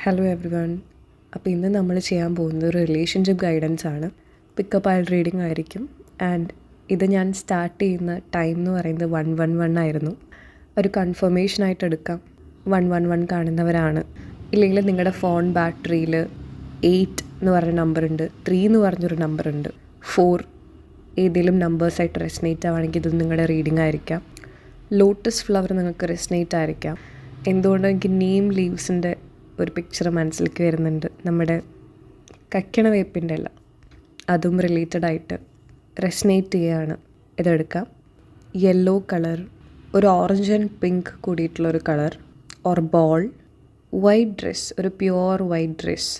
Hello every one. അപ്പോൾ ഇന്ന് നമ്മൾ ചെയ്യാൻ പോകുന്നത് ഒരു റിലേഷൻഷിപ്പ് ഗൈഡൻസ് ആണ്. പിക്കപ്പ് ആൻഡ് റീഡിംഗ് ആയിരിക്കും. ആൻഡ് ഇത് ഞാൻ സ്റ്റാർട്ട് ചെയ്യുന്ന ടൈം എന്ന് പറയുന്നത് 111 ആയിരുന്നു. ഒരു കൺഫർമേഷനായിട്ട് എടുക്കാം. 111 കാണുന്നവരാണ്. ഇല്ലെങ്കിൽ നിങ്ങളുടെ ഫോൺ ബാറ്ററിയിൽ 8 എന്ന് പറഞ്ഞ നമ്പറുണ്ട്, 3 എന്ന് പറഞ്ഞൊരു നമ്പറുണ്ട്, 4 ഏതെങ്കിലും നമ്പേഴ്സായിട്ട് റെസനേറ്റ് ആവുകയാണെങ്കിൽ ഇത് നിങ്ങളുടെ റീഡിംഗ് ആയിരിക്കാം. ലോട്ടസ് ഫ്ലവർ നിങ്ങൾക്ക് റെസനേറ്റ് ആയിരിക്കാം. എന്തുകൊണ്ടും എനിക്ക് നീം ലീവ്സിൻ്റെ ഒരു പിക്ചർ മനസ്സിലേക്ക് വരുന്നുണ്ട്. നമ്മുടെ കക്കണ വേപ്പിൻ്റെ എല്ലാം അതും റിലേറ്റഡ് ആയിട്ട് റെസനേറ്റ് ചെയ്യുകയാണ്. ഇതെടുക്കാം. യെല്ലോ കളർ, ഒരു ഓറഞ്ച് ആൻഡ് പിങ്ക് കൂടിയിട്ടുള്ളൊരു colour, or ball, white dress, ഒരു പ്യുവർ വൈറ്റ് ഡ്രസ്സ്.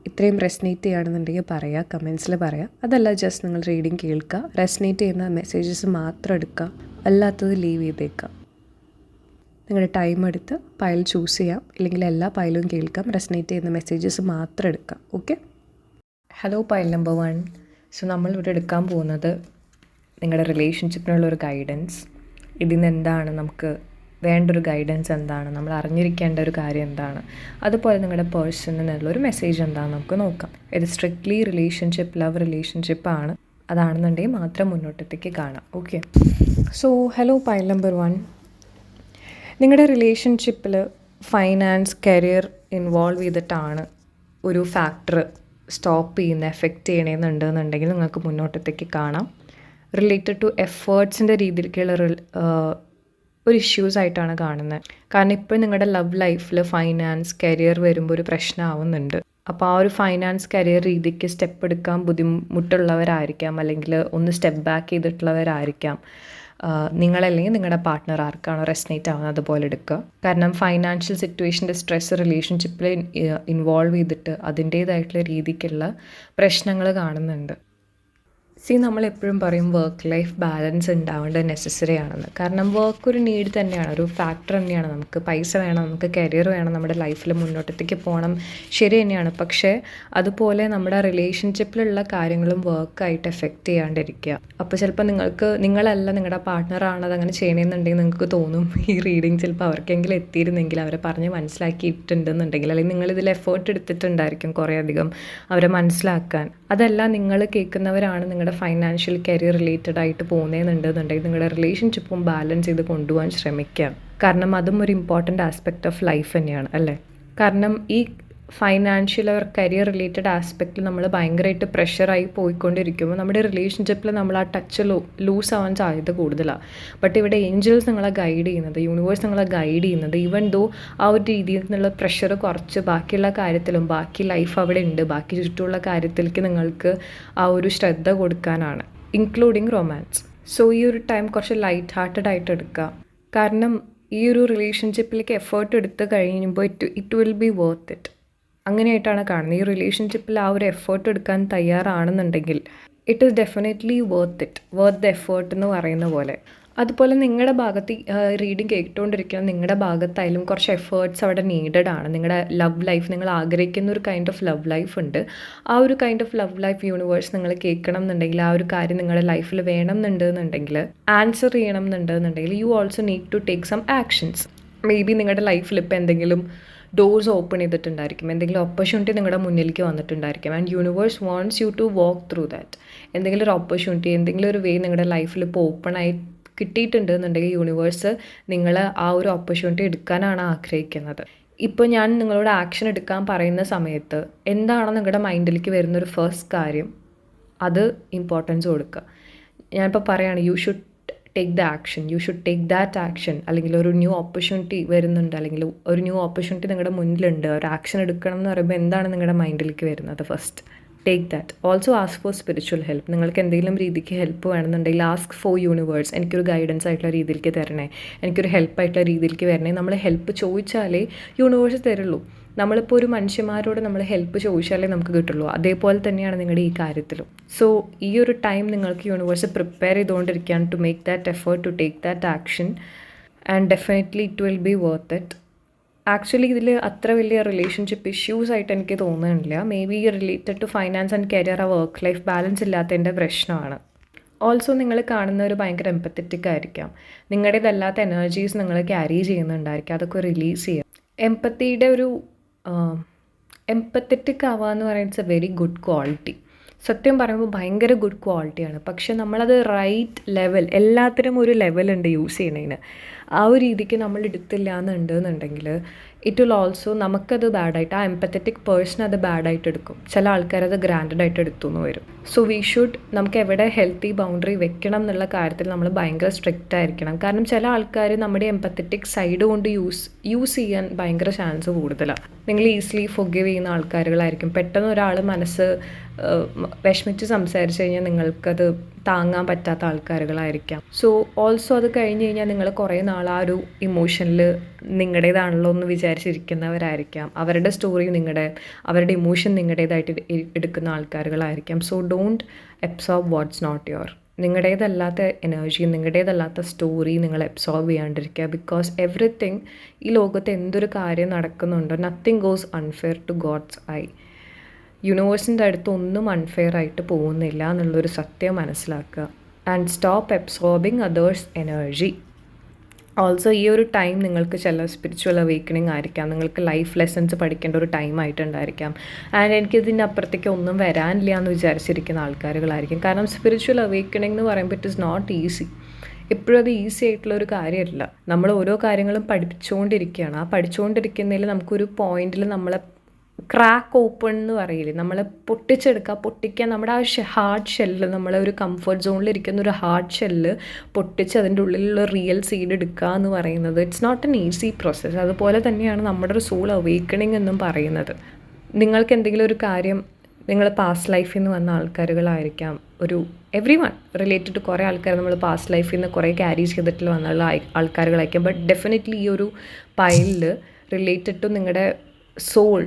ഇത്രയും റെസനേറ്റ് ചെയ്യുകയാണെന്നുണ്ടെങ്കിൽ പറയുക, കമൻസിൽ പറയുക. അതല്ല ജസ്റ്റ് നിങ്ങൾ റീഡിങ് കേൾക്കുക. റെസനേറ്റ് ചെയ്യുന്ന മെസ്സേജസ് മാത്രം എടുക്കുക, അല്ലാത്തത് ലീവ് ചെയ്തേക്കുക. നിങ്ങളുടെ ടൈം എടുത്ത് പൈൽ ചൂസ് ചെയ്യാം, ഇല്ലെങ്കിൽ എല്ലാ പൈലും കേൾക്കാം. റെസനേറ്റ് ചെയ്യുന്ന മെസ്സേജസ് മാത്രം എടുക്കാം. Okay. Hello pile number 1. So നമ്മളിവിടെ എടുക്കാൻ പോകുന്നത് നിങ്ങളുടെ റിലേഷൻഷിപ്പിനുള്ളൊരു ഗൈഡൻസ്. ഇതിൽ നിന്ന് എന്താണ് നമുക്ക് വേണ്ടൊരു ഗൈഡൻസ്, എന്താണ് നമ്മൾ അറിഞ്ഞിരിക്കേണ്ട ഒരു കാര്യം, എന്താണ് അതുപോലെ നിങ്ങളുടെ പേഴ്സണിനുള്ളൊരു മെസ്സേജ് എന്താണെന്ന് നമുക്ക് നോക്കാം. ഇത് സ്ട്രിക്ട്ലി റിലേഷൻഷിപ്പ്, ലവ് റിലേഷൻഷിപ്പാണ്. അതാണെന്നുണ്ടെങ്കിൽ മാത്രം മുന്നോട്ടത്തേക്ക് കാണാം. Okay. So hello pile number 1. നിങ്ങളുടെ റിലേഷൻഷിപ്പിൽ ഫൈനാൻസ്, കരിയർ ഇൻവോൾവ് ചെയ്തിട്ടാണ് ഒരു ഫാക്ടർ സ്റ്റോപ്പ് ചെയ്യുന്ന, എഫക്റ്റ് ചെയ്യണമെന്നുണ്ടെന്നുണ്ടെങ്കിൽ നിങ്ങൾക്ക് മുന്നോട്ടത്തേക്ക് കാണാം. റിലേറ്റഡ് ടു എഫേർട്സിൻ്റെ രീതിയിലേക്കുള്ള ഒരു ഇഷ്യൂസ് ആയിട്ടാണ് കാണുന്നത്. കാരണം ഇപ്പോൾ നിങ്ങളുടെ ലവ് ലൈഫിൽ ഫൈനാൻസ്, കരിയർ വരുമ്പോൾ ഒരു പ്രശ്നമാവുന്നുണ്ട്. അപ്പോൾ ആ ഒരു ഫൈനാൻസ്, കരിയർ രീതിക്ക് സ്റ്റെപ്പ് എടുക്കാൻ ബുദ്ധിമുട്ടുള്ളവരായിരിക്കാം, അല്ലെങ്കിൽ ഒന്ന് സ്റ്റെപ്പ് ബാക്ക് ചെയ്തിട്ടുള്ളവരായിരിക്കാം നിങ്ങളല്ലെങ്കിൽ നിങ്ങളുടെ പാർട്ട്ണർ ആർക്കാണോ റെസനേറ്റ് ആവുന്നത് അതുപോലെ എടുക്കുക. കാരണം ഫൈനാൻഷ്യൽ സിറ്റുവേഷൻ്റെ സ്ട്രെസ് റിലേഷൻഷിപ്പിൽ ഇൻവോൾവ് ചെയ്തിട്ട് അതിൻ്റേതായിട്ടുള്ള രീതിക്കുള്ള പ്രശ്നങ്ങൾ കാണുന്നുണ്ട്. നമ്മളെപ്പോഴും പറയും വർക്ക് ലൈഫ് ബാലൻസ് ഉണ്ടാവേണ്ടത് നെസസറി ആണെന്ന്. കാരണം വർക്ക് ഒരു നീഡ് തന്നെയാണ്, ഒരു ഫാക്ടർ തന്നെയാണ്. നമുക്ക് പൈസ വേണം, നമുക്ക് കരിയർ വേണം, നമ്മുടെ ലൈഫിൽ മുന്നോട്ടേക്ക് പോകണം, ശരി തന്നെയാണ്. പക്ഷേ അതുപോലെ നമ്മുടെ റിലേഷൻഷിപ്പിലുള്ള കാര്യങ്ങളും വർക്കായിട്ട് എഫക്റ്റ് ചെയ്യാണ്ടിരിക്കുക. അപ്പോൾ ചിലപ്പോൾ നിങ്ങളല്ല നിങ്ങളുടെ പാർട്ട്ണറാണ് അതങ്ങനെ ചെയ്യണമെന്നുണ്ടെങ്കിൽ നിങ്ങൾക്ക് തോന്നും ഈ റീഡിങ് ചിലപ്പോൾ അവർക്കെങ്കിലും എത്തിയിരുന്നെങ്കിൽ, അവരെ പറഞ്ഞ് മനസ്സിലാക്കിയിട്ടുണ്ടെന്നുണ്ടെങ്കിൽ, അല്ലെങ്കിൽ നിങ്ങളിതിൽ എഫേർട്ട് എടുത്തിട്ടുണ്ടായിരിക്കും കുറേ അധികം അവരെ മനസ്സിലാക്കാൻ. അതല്ല, നിങ്ങൾ കേൾക്കുന്നവരാണ് നിങ്ങളുടെ ഫൈനാൻഷ്യൽ കരിയർ റിലേറ്റഡ് ആയിട്ട് പോകുന്നതെന്നുണ്ടെന്നുണ്ടെങ്കിൽ നിങ്ങളുടെ റിലേഷൻഷിപ്പും ബാലൻസ് ചെയ്ത് കൊണ്ടുപോകാൻ ശ്രമിക്കാം. കാരണം അതും ഒരു ഇമ്പോർട്ടൻ്റ് ആസ്പെക്റ്റ് ഓഫ് ലൈഫ് തന്നെയാണ്, അല്ലേ? കാരണം ഈ ഫൈനാൻഷ്യൽ ഓർ കരിയർ റിലേറ്റഡ് ആസ്പെക്റ്റിൽ നമ്മൾ ഭയങ്കരമായിട്ട് പ്രഷറായി പോയിക്കൊണ്ടിരിക്കുമ്പോൾ നമ്മുടെ റിലേഷൻഷിപ്പിൽ നമ്മൾ ആ ടച്ച് ലൂസ് ആവാൻ സാധ്യത കൂടുതലാണ്. ബട്ട് ഇവിടെ ഏഞ്ചൽസ് നിങ്ങളെ ഗൈഡ് ചെയ്യുന്നത്, യൂണിവേഴ്സ് നിങ്ങളെ ഗൈഡ് ചെയ്യുന്നത്, ഈവൻ ദോ ആ ഒരു രീതിയിൽ നിന്നുള്ള പ്രഷർ കുറച്ച് ബാക്കിയുള്ള കാര്യത്തിലും, ബാക്കി ലൈഫ് അവിടെ ഉണ്ട്, ബാക്കി ചുറ്റുമുള്ള കാര്യത്തിലേക്ക് നിങ്ങൾക്ക് ആ ഒരു ശ്രദ്ധ കൊടുക്കാനാണ്, ഇൻക്ലൂഡിങ് റൊമാൻസ്. സോ ഈ ഒരു ടൈം കുറച്ച് ലൈറ്റ് ഹാർട്ടഡ് ആയിട്ട് എടുക്കുക. കാരണം ഈ ഒരു റിലേഷൻഷിപ്പിലേക്ക് എഫേർട്ട് എടുത്ത് കഴിയുമ്പോൾ it will be worth it. അങ്ങനെയായിട്ടാണ് കാണുന്നത്. ഈ റിലേഷൻഷിപ്പിൽ ആ ഒരു എഫേർട്ട് എടുക്കാൻ തയ്യാറാണെന്നുണ്ടെങ്കിൽ it is definitely worth the effort എന്ന് പറയുന്ന പോലെ. അതുപോലെ നിങ്ങളുടെ ഭാഗത്ത് റീഡിങ് കേട്ടുകൊണ്ടിരിക്കുന്ന നിങ്ങളുടെ ഭാഗത്തായാലും കുറച്ച് എഫേർട്സ് അവിടെ നീഡഡ് ആണ്. നിങ്ങളുടെ ലവ് ലൈഫ്, നിങ്ങൾ ആഗ്രഹിക്കുന്ന ഒരു കൈൻഡ് ഓഫ് ലവ് ലൈഫ് ഉണ്ട്. ആ ഒരു kind of love life universe നിങ്ങൾ കേൾക്കണം എന്നുണ്ടെങ്കിൽ, ആ ഒരു കാര്യം നിങ്ങളുടെ ലൈഫിൽ വേണം എന്നുണ്ടെന്നുണ്ടെങ്കിൽ, ആൻസർ ചെയ്യണം എന്നുണ്ടെന്നുണ്ടെങ്കിൽ you also need to take some actions. May be നിങ്ങളുടെ ലൈഫിൽ ഇപ്പോൾ എന്തെങ്കിലും ഡോർസ് ഓപ്പൺ ചെയ്തിട്ടുണ്ടായിരിക്കും, എന്തെങ്കിലും ഓപ്പർച്യൂണിറ്റി നിങ്ങളുടെ മുന്നിലേക്ക് വന്നിട്ടുണ്ടായിരിക്കും. And universe wants you to walk through that. എന്തെങ്കിലും ഒരു ഓപ്പർച്യൂണിറ്റി, എന്തെങ്കിലും ഒരു വേ നിങ്ങളുടെ ലൈഫിൽ ഇപ്പോൾ ഓപ്പണായി കിട്ടിയിട്ടുണ്ട് എന്നുണ്ടെങ്കിൽ യൂണിവേഴ്സ് നിങ്ങൾ ആ ഒരു ഓപ്പർച്യൂണിറ്റി എടുക്കാനാണ് ആഗ്രഹിക്കുന്നത്. ഇപ്പോൾ ഞാൻ നിങ്ങളോട് ആക്ഷൻ എടുക്കാൻ പറയുന്ന സമയത്ത് എന്താണോ നിങ്ങളുടെ മൈൻഡിലേക്ക് വരുന്നൊരു ഫസ്റ്റ് കാര്യം, അത് ഇമ്പോർട്ടൻസ് കൊടുക്കുക. ഞാനിപ്പോൾ പറയുകയാണ്, you should take the action, you should take that action. അല്ലെങ്കിൽ ഒരു ന്യൂ ഓപ്പർച്യൂണിറ്റി വരുന്നുണ്ട്, അല്ലെങ്കിൽ ഒരു ന്യൂ ഓപ്പർച്യൂണിറ്റി നിങ്ങളുടെ മുന്നിലുണ്ട്, ഒരു ആക്ഷൻ എടുക്കണം എന്ന് പറയുമ്പോൾ എന്താണ് നിങ്ങളുടെ മൈൻഡിലേക്ക് വരുന്നത്? First take that. Also ask for spiritual help. നിങ്ങൾക്ക് എന്തെങ്കിലും രീതിക്ക് ഹെൽപ്പ് വേണമെന്നുണ്ടെങ്കിൽ ആസ്ക് ഫോർ യൂണിവേഴ്സ്. എനിക്കൊരു ഗൈഡൻസ് ആയിട്ടുള്ള രീതിയിലേക്ക് തരണേ, എനിക്കൊരു ഹെൽപ്പായിട്ടുള്ള രീതിയിലേക്ക് വരണേ. നമ്മൾ ഹെൽപ്പ് ചോദിച്ചാലേ യൂണിവേഴ്സ് തരുള്ളൂ. നമ്മളിപ്പോൾ ഒരു മനുഷ്യന്മാരോട് നമ്മൾ ഹെൽപ്പ് ചോദിച്ചാലേ നമുക്ക് കിട്ടുള്ളൂ. അതേപോലെ തന്നെയാണ് നിങ്ങളുടെ ഈ കാര്യത്തിലും. സോ ഈ ഒരു ടൈം നിങ്ങൾക്ക് യൂണിവേഴ്സ് പ്രിപ്പയർ ചെയ്തുകൊണ്ടിരിക്കുകയാണ് to make that effort, to take that action. And definitely it will be worth it. Actually ഇതിൽ അത്ര വലിയ റിലേഷൻഷിപ്പ് ഇഷ്യൂസ് ആയിട്ട് എനിക്ക് തോന്നുന്നില്ല. Maybe related to finance and career, ആ വർക്ക് ലൈഫ് ബാലൻസ് ഇല്ലാത്തതിൻ്റെ പ്രശ്നമാണ്. ഓൾസോ നിങ്ങൾ കാണുന്നവർ ഭയങ്കര എംപത്തറ്റിക് ആയിരിക്കാം. നിങ്ങളുടേതല്ലാത്ത എനർജീസ് നിങ്ങൾ ക്യാരി ചെയ്യുന്നുണ്ടായിരിക്കും, അതൊക്കെ റിലീസ് ചെയ്യുക. എംപത്തിയുടെ ഒരു എംപത്തറ്റിക് ആവുക എന്ന് പറയുന്നത് it's a very good quality. സത്യം പറയുമ്പോൾ ഭയങ്കര ഗുഡ് ക്വാളിറ്റിയാണ്. പക്ഷെ നമ്മളത് റൈറ്റ് ലെവൽ, എല്ലാത്തിനും ഒരു ലെവലുണ്ട് യൂസ് ചെയ്യണതിന്. ആ ഒരു രീതിക്ക് നമ്മൾ എടുത്തില്ല എന്നുണ്ടെന്നുണ്ടെങ്കിൽ ഇറ്റ് വിൽ ഓൾസോ നമുക്കത് ബാഡായിട്ട്, ആ എംപത്തറ്റിക് പേഴ്സൺ അത് ബാഡായിട്ട് എടുക്കും. ചില ആൾക്കാരത് ഗ്രാൻഡഡ് ആയിട്ട് എടുത്തു എന്ന് വരും. സോ വി ഷുഡ്, നമുക്ക് എവിടെ ഹെൽത്തി ബൗണ്ടറി വെക്കണം എന്നുള്ള കാര്യത്തിൽ നമ്മൾ ഭയങ്കര സ്ട്രിക്റ്റ് ആയിരിക്കണം. കാരണം ചില ആൾക്കാർ നമ്മുടെ എംപത്തറ്റിക് സൈഡ് കൊണ്ട് യൂസ് ചെയ്യാൻ ഭയങ്കര ചാൻസ് കൂടുതലാണ്. നിങ്ങൾ ഈസിലി ഫൊഗീവ് ചെയ്യുന്ന ആൾക്കാരുകളായിരിക്കും. പെട്ടെന്ന് ഒരാൾ മനസ്സ് വിഷമിച്ച് സംസാരിച്ച് കഴിഞ്ഞാൽ നിങ്ങൾക്കത് താങ്ങാൻ പറ്റാത്ത ആൾക്കാരുകളായിരിക്കാം. സോ ഓൾസോ അത് കഴിഞ്ഞ് കഴിഞ്ഞാൽ നിങ്ങൾ കുറേ നാൾ ആ ഒരു ഇമോഷനിൽ നിങ്ങളുടേതാണല്ലോ എന്ന് വിചാരിച്ചിരിക്കുന്നവരായിരിക്കാം. അവരുടെ സ്റ്റോറി അവരുടെ ഇമോഷൻ നിങ്ങളുടേതായിട്ട് എടുക്കുന്ന ആൾക്കാരുകളായിരിക്കാം. So don't absorb what's not your. നിങ്ങളുടേതല്ലാത്ത എനർജി, നിങ്ങളുടേതല്ലാത്ത സ്റ്റോറി നിങ്ങൾ അബ്സോർബ് ചെയ്യാണ്ടിരിക്കുക. ബിക്കോസ് എവറിത്തിങ്, ഈ ലോകത്ത് എന്തൊരു കാര്യം നടക്കുന്നുണ്ടോ, nothing goes unfair to God's eye. യൂണിവേഴ്സിൻ്റെ അടുത്ത് ഒന്നും അൺഫെയർ ആയിട്ട് പോകുന്നില്ല എന്നുള്ളൊരു സത്യം മനസ്സിലാക്കുക. And stop absorbing others energy. Also ഈ ഒരു ടൈം നിങ്ങൾക്ക് ചില സ്പിരിച്വൽ അവേക്കണിങ് ആയിരിക്കാം, നിങ്ങൾക്ക് ലൈഫ് ലെസൺസ് പഠിക്കേണ്ട ഒരു ടൈം ആയിട്ടുണ്ടായിരിക്കാം. ആൻഡ് എനിക്കിതിൻ്റെ അപ്പുറത്തേക്ക് ഒന്നും വരാനില്ല എന്ന് വിചാരിച്ചിരിക്കുന്ന ആൾക്കാരുകളായിരിക്കും. കാരണം സ്പിരിച്വൽ അവേക്കണിങ് എന്ന് പറയുമ്പോൾ ഇറ്റ് ഇസ് നോട്ട് ഈസി. എപ്പോഴും അത് ഈസി ആയിട്ടുള്ള ഒരു കാര്യമല്ല. നമ്മൾ ഓരോ കാര്യങ്ങളും പഠിച്ചുകൊണ്ടിരിക്കുകയാണ്. ആ പഠിച്ചുകൊണ്ടിരിക്കുന്നതിൽ നമുക്കൊരു പോയിന്റിൽ നമ്മളെ ക്രാക്ക് ഓപ്പൺ എന്ന് പറയില്ലേ, നമ്മൾ പൊട്ടിക്കാൻ നമ്മുടെ ആ ഹാർഡ് ഷെല്ല്, നമ്മളെ ഒരു കംഫർട്ട് സോണിലിരിക്കുന്ന ഒരു ഹാർഡ് ഷെല്ല് പൊട്ടിച്ച് അതിൻ്റെ ഉള്ളിലുള്ള റിയൽ സീഡ് എടുക്കുക എന്ന് പറയുന്നത് it's not an easy process. അതുപോലെ തന്നെയാണ് നമ്മുടെ ഒരു സോൾ അവേക്കണിങ് എന്നും പറയുന്നത്. നിങ്ങൾക്ക് എന്തെങ്കിലും ഒരു കാര്യം, നിങ്ങൾ പാസ്റ്റ് ലൈഫിൽ നിന്ന് വന്ന ആൾക്കാരുകളായിരിക്കാം, ഒരു എവ്രി വൺ റിലേറ്റഡ് ടു കുറേ ആൾക്കാർ നമ്മൾ പാസ്റ്റ് ലൈഫിൽ നിന്ന് കുറേ ക്യാരി ചെയ്തിട്ട് വന്നുള്ള ആൾക്കാരുകളായിരിക്കാം. ബട്ട് ഡെഫിനറ്റ്ലി ഈ ഒരു പൈലിൽ റിലേറ്റഡ് ടു നിങ്ങളുടെ soul,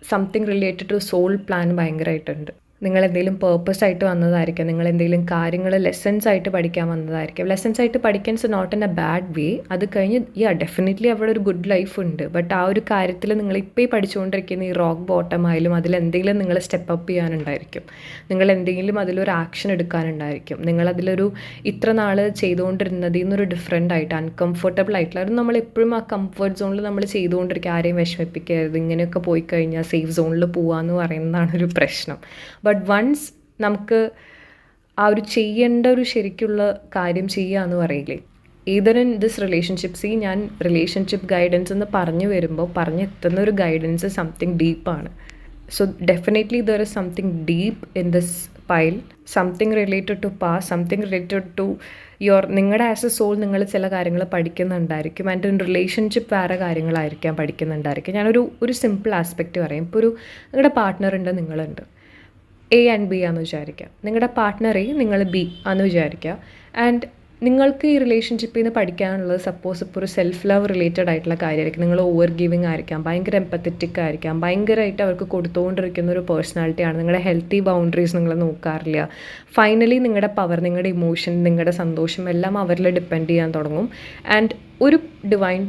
something related to soul plan ഭയങ്കരമായിട്ടുണ്ട്. നിങ്ങളെന്തെങ്കിലും പേർപ്പസ് ആയിട്ട് വന്നതായിരിക്കാം, നിങ്ങളെന്തെങ്കിലും കാര്യങ്ങൾ ലെസൺസ് ആയിട്ട് പഠിക്കാൻ വന്നതായിരിക്കും. ലെസൺസ് ആയിട്ട് പഠിക്കാൻ it's not in a bad way. അത് കഴിഞ്ഞ് ഡെഫിനറ്റ്ലി അവിടെ ഒരു ഗുഡ് ലൈഫ് ഉണ്ട്. ബട്ട് ആ ഒരു കാര്യത്തിൽ നിങ്ങളിപ്പോൾ ഈ പഠിച്ചുകൊണ്ടിരിക്കുന്ന ഈ റോക്ക് ബോട്ടം ആയാലും അതിലെന്തെങ്കിലും നിങ്ങൾ സ്റ്റെപ്പ് അപ്പ് ചെയ്യാനുണ്ടായിരിക്കും, നിങ്ങളെന്തെങ്കിലും അതിലൊരു ആക്ഷൻ എടുക്കാനുണ്ടായിരിക്കും. നിങ്ങളതിലൊരു ഇത്ര നാൾ ചെയ്തുകൊണ്ടിരുന്നതിൽ നിന്നൊരു ഡിഫറെൻ്റ് ആയിട്ട് അൺകംഫർട്ടബിൾ ആയിട്ടുള്ള അത് നമ്മളെപ്പോഴും ആ കംഫർട്ട് സോണിൽ നമ്മൾ ചെയ്തുകൊണ്ടിരിക്കുക, ആരെയും വിഷമിപ്പിക്കരുത്, ഇങ്ങനെയൊക്കെ പോയി കഴിഞ്ഞാൽ സേഫ് സോണിൽ പോകാമെന്ന് പറയുന്നതാണ് ഒരു പ്രശ്നം. ബട്ട് വൺസ് നമുക്ക് ആ ഒരു ചെയ്യേണ്ട ഒരു ശരിക്കുള്ള കാര്യം ചെയ്യുക എന്ന് പറയില്ലേ, ഈതർ ഇൻ ദിസ് റിലേഷൻഷിപ്സ്, ഞാൻ റിലേഷൻഷിപ്പ് ഗൈഡൻസ് എന്ന് പറഞ്ഞെത്തുന്ന ഒരു ഗൈഡൻസ് സംതിങ് ഡീപ്പാണ്. So definitely there is something deep in this pile, something related to past, something related to നിങ്ങളുടെ ആസ് എ സോൾ നിങ്ങൾ ചില കാര്യങ്ങൾ പഠിക്കുന്നുണ്ടായിരിക്കും. ആൻഡ് ഇൻ റിലേഷൻഷിപ്പ് വേറെ കാര്യങ്ങളായിരിക്കാം പഠിക്കുന്നുണ്ടായിരിക്കും. ഞാനൊരു സിമ്പിൾ ആസ്പെക്റ്റ് പറയാം. ഇപ്പോൾ നിങ്ങളുടെ പാർട്ട്ണറുണ്ട്, നിങ്ങളുണ്ട്, എ ആൻഡ് ബി ആണെന്ന് വിചാരിക്കുക. നിങ്ങളുടെ പാർട്ട്ണർ എ, നിങ്ങൾ ബി ആണെന്ന് വിചാരിക്കുക. ആൻഡ് നിങ്ങൾക്ക് ഈ റിലേഷൻഷിപ്പിൽ നിന്ന് പഠിക്കാനുള്ളത് സപ്പോസ് ഇപ്പോൾ ഒരു സെൽഫ് ലവ് റിലേറ്റഡ് ആയിട്ടുള്ള കാര്യമായിരിക്കും. നിങ്ങൾ ഓവർ ഗിവിങ് ആയിരിക്കാം, ഭയങ്കര എംപത്തറ്റിക് ആയിരിക്കാം, ഭയങ്കരമായിട്ട് അവർക്ക് കൊടുത്തുകൊണ്ടിരിക്കുന്ന ഒരു പേഴ്സണാലിറ്റിയാണ്. നിങ്ങളുടെ ഹെൽത്തി ബൗണ്ടറീസ് നിങ്ങൾ നോക്കാറില്ല. ഫൈനലി നിങ്ങളുടെ പവർ, നിങ്ങളുടെ ഇമോഷൻ, നിങ്ങളുടെ സന്തോഷം എല്ലാം അവരിൽ ഡിപ്പെൻഡ് ചെയ്യാൻ തുടങ്ങും. ആൻഡ് ഒരു ഡിവൈൻ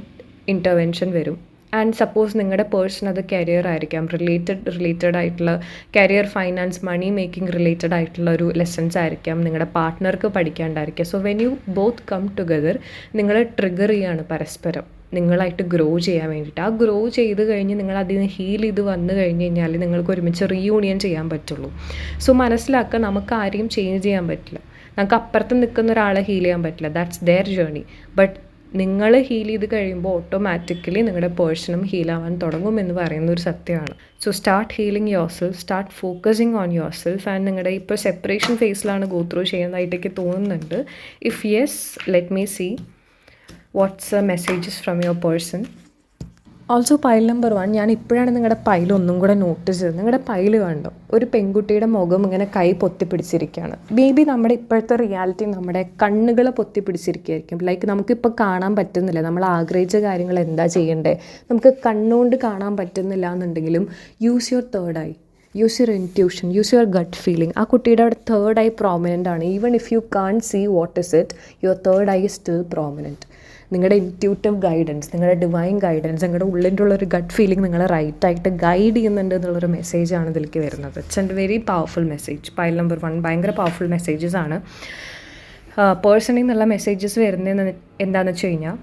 ഇൻ്റർവെൻഷൻ വരും. ആൻഡ് സപ്പോസ് നിങ്ങളുടെ പേഴ്സൺ അത് കരിയർ ആയിരിക്കാം, റിലേറ്റഡ് ആയിട്ടുള്ള career, finance, money making related ആയിട്ടുള്ള ഒരു ലെസൺസ് ആയിരിക്കാം നിങ്ങളുടെ പാർട്ട്ണർക്ക് പഠിക്കാണ്ടായിരിക്കുക. So when you both come together, നിങ്ങൾ ട്രിഗർ ചെയ്യാണ് പരസ്പരം നിങ്ങളായിട്ട് ഗ്രോ ചെയ്യാൻ വേണ്ടിയിട്ട്. ആ ഗ്രോ ചെയ്ത് കഴിഞ്ഞ് നിങ്ങൾ അതിൽ നിന്ന് ഹീൽ ചെയ്ത് വന്നു കഴിഞ്ഞ് കഴിഞ്ഞാൽ നിങ്ങൾക്ക് ഒരുമിച്ച് റീയൂണിയൻ ചെയ്യാൻ പറ്റുള്ളൂ. സോ മനസ്സിലാക്കുക, നമുക്ക് ആരെയും ചേഞ്ച് ചെയ്യാൻ പറ്റില്ല, നമുക്ക് അപ്പുറത്ത് നിൽക്കുന്ന ഒരാളെ ഹീൽ ചെയ്യാൻ പറ്റില്ല. That's their journey. ബട്ട് നിങ്ങൾ ഹീൽ ചെയ്ത് കഴിയുമ്പോൾ ഓട്ടോമാറ്റിക്കലി നിങ്ങളുടെ പേഴ്സണും ഹീലാവാൻ തുടങ്ങും എന്ന് പറയുന്ന ഒരു സത്യമാണ്. So start healing yourself, start focusing on yourself. And നിങ്ങളുടെ ഇപ്പോൾ സെപ്പറേഷൻ ഫേസിലാണ് ഗോ ത്രൂ ചെയ്യുന്നതായിട്ടേക്ക് തോന്നുന്നുണ്ട്. If yes, let me see what's the messages from your person. Also pile number 1, ഞാൻ ഇപ്പോഴാണ് നിങ്ങളുടെ പൈൽ ഒന്നും കൂടെ നോട്ടീസ് ചെയ്തത്. നിങ്ങളുടെ പൈൽ കണ്ടോ, ഒരു പെൺകുട്ടിയുടെ മുഖം ഇങ്ങനെ കൈ പൊത്തിപ്പിടിച്ചിരിക്കുകയാണ്. മേ ബി നമ്മുടെ ഇപ്പോഴത്തെ റിയാലിറ്റി നമ്മുടെ കണ്ണുകളെ പൊത്തിപ്പിടിച്ചിരിക്കുകയായിരിക്കും. ലൈക്ക് നമുക്കിപ്പോൾ കാണാൻ പറ്റുന്നില്ല, നമ്മൾ ആഗ്രഹിച്ച കാര്യങ്ങൾ എന്താ ചെയ്യേണ്ടത്, നമുക്ക് കണ്ണുകൊണ്ട് കാണാൻ പറ്റുന്നില്ല എന്നുണ്ടെങ്കിലും use your third eye, use your intuition, use your gut feeling. ആ കുട്ടിയുടെ അവിടെ തേർഡ് ഐ പ്രോമിനൻ്റ് ആണ്. Even if you can't see what is it, your third eye is still prominent. നിങ്ങളുടെ ഇൻറ്റ്യൂട്ടീവ് ഗൈഡൻസ്, നിങ്ങളുടെ ഡിവൈൻ ഗൈഡൻസ്, നിങ്ങളുടെ ഉള്ളിൻ്റെ ഉള്ളൊരു gut feeling നിങ്ങളെ റൈറ്റായിട്ട് ഗൈഡ് ചെയ്യുന്നുണ്ട് എന്നുള്ളൊരു മെസ്സേജാണ് ഇതിലേക്ക് വരുന്നത്. It's a very powerful message. Pile number 1 ഭയങ്കര പവർഫുൾ മെസ്സേജസ് ആണ്. പേഴ്സണിൽ നിന്നുള്ള മെസ്സേജസ് വരുന്നത് എന്താണെന്ന് വെച്ച് കഴിഞ്ഞാൽ,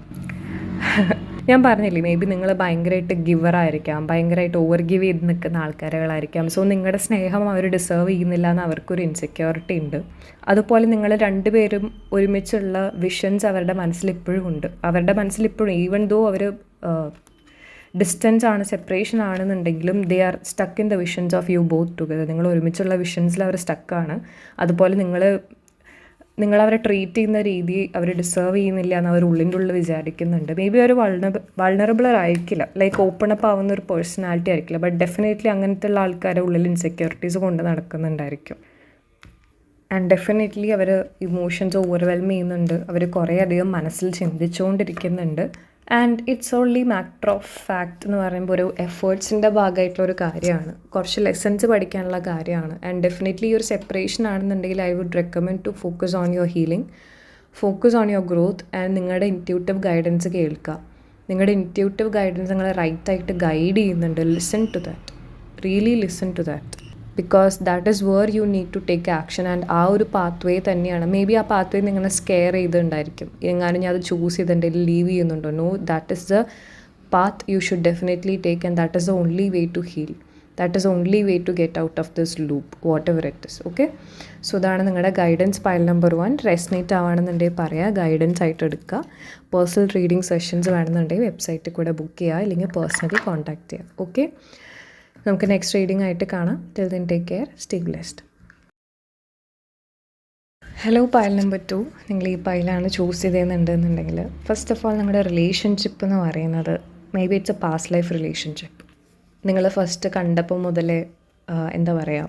ഞാൻ പറഞ്ഞില്ലേ, മേ ബി നിങ്ങൾ ഭയങ്കരമായിട്ട് ഗിവറായിരിക്കാം, ഭയങ്കരമായിട്ട് ഓവർ ഗിവ് ചെയ്ത് നിൽക്കുന്ന ആൾക്കാരുകളായിരിക്കാം. സോ നിങ്ങളുടെ സ്നേഹം അവർ ഡിസേർവ് ചെയ്യുന്നില്ല എന്ന് അവർക്കൊരു ഇൻസെക്യൂരിറ്റി ഉണ്ട്. അതുപോലെ നിങ്ങൾ രണ്ടുപേരും ഒരുമിച്ചുള്ള വിഷൻസ് അവരുടെ മനസ്സിൽ ഇപ്പോഴും ഉണ്ട്. അവരുടെ മനസ്സിൽ ഇപ്പോഴും, ഈവൻ ദോ അവർ ഡിസ്റ്റൻസ് ആണ്, സെപ്പറേഷൻ ആണെന്നുണ്ടെങ്കിലും they are stuck in the visions of you both together. നിങ്ങൾ ഒരുമിച്ചുള്ള വിഷൻസിൽ അവർ സ്റ്റക്കാണ്. അതുപോലെ നിങ്ങളവരെ ട്രീറ്റ് ചെയ്യുന്ന രീതി അവർ ഡിസേർവ് ചെയ്യുന്നില്ല എന്ന് അവർ ഉള്ളിൻ്റെ ഉള്ളിൽ വിചാരിക്കുന്നുണ്ട്. മേ ബി അവർ വൾണറബിളർ ആയിരിക്കില്ല, ലൈക്ക് ഓപ്പൺ അപ്പ് ആവുന്ന ഒരു പേഴ്സണാലിറ്റി ആയിരിക്കില്ല. ബട്ട് ഡെഫിനറ്റ്ലി അങ്ങനത്തെ ഉള്ള ആൾക്കാരുടെ ഉള്ളിൽ ഇൻസെക്യൂരിറ്റീസ് കൊണ്ട് നടക്കുന്നുണ്ടായിരിക്കും. ആൻഡ് ഡെഫിനറ്റ്ലി അവർ ഇമോഷൻസ് ഓവർവെൽം ചെയ്യുന്നുണ്ട്. അവർ കുറേ അധികം മനസ്സിൽ ചിന്തിച്ചുകൊണ്ടിരിക്കുന്നുണ്ട്. And it's only matter of fact എന്ന് പറയുമ്പോൾ ഒരു എഫേർട്സിൻ്റെ ഭാഗമായിട്ടുള്ളൊരു കാര്യമാണ്, കുറച്ച് ലെസൺസ് പഠിക്കാനുള്ള കാര്യമാണ്. ആൻഡ് ഡെഫിനറ്റ്ലി ഈ ഒരു സെപ്പറേഷൻ ആണെന്നുണ്ടെങ്കിൽ I would recommend to focus on your healing, focus on your growth. And നിങ്ങളുടെ ഇൻറ്റ്യൂട്ടീവ് ഗൈഡൻസ് കേൾക്കുക. നിങ്ങളുടെ ഇൻറ്റ്യൂട്ടീവ് ഗൈഡൻസ് നിങ്ങളെ റൈറ്റായിട്ട് ഗൈഡ് ചെയ്യുന്നുണ്ട്. Listen to that, really listen to that, because that is where you need to take action. And ആ ഒരു path way തന്നെയാണ്, maybe ആ പാത്ത് വേ നിങ്ങളെ സ്കെയർ ചെയ്തിട്ടുണ്ടായിരിക്കും. എങ്ങാനും ഞാൻ അത് ചൂസ് ചെയ്തിട്ടുണ്ടെങ്കിൽ ലീവ് ചെയ്യുന്നുണ്ടോ? No, that is the path you should definitely take. And that is the only way to heal. That is only way to get out of this loop, whatever it is. Okay, so ഇതാണ് നിങ്ങളുടെ guidance pile number 1. Resonate ആവുകയാണെന്നുണ്ടെങ്കിൽ പറയുക, guidance ആയിട്ട് എടുക്കുക. Personal reading sessions വേണമെന്നുണ്ടെങ്കിൽ വെബ്സൈറ്റിൽ കൂടെ book ചെയ്യുക, അല്ലെങ്കിൽ പേഴ്സണലി കോൺടാക്ട് ചെയ്യുക. ഓക്കെ, നമുക്ക് നെക്സ്റ്റ് റീഡിംഗ് ആയിട്ട് കാണാം. Till then take care, stay blessed. Hello, pile number 2. നിങ്ങൾ ഈ പൈലാണ് ചൂസ് ചെയ്തെന്നുണ്ടെന്നുണ്ടെങ്കിൽ, ഫസ്റ്റ് ഓഫ് ഓൾ നിങ്ങളുടെ റിലേഷൻഷിപ്പ് എന്ന് പറയുന്നത് may be it's A past life relationship. നിങ്ങൾ ഫസ്റ്റ് കണ്ടപ്പോൾ മുതലേ എന്താ പറയുക,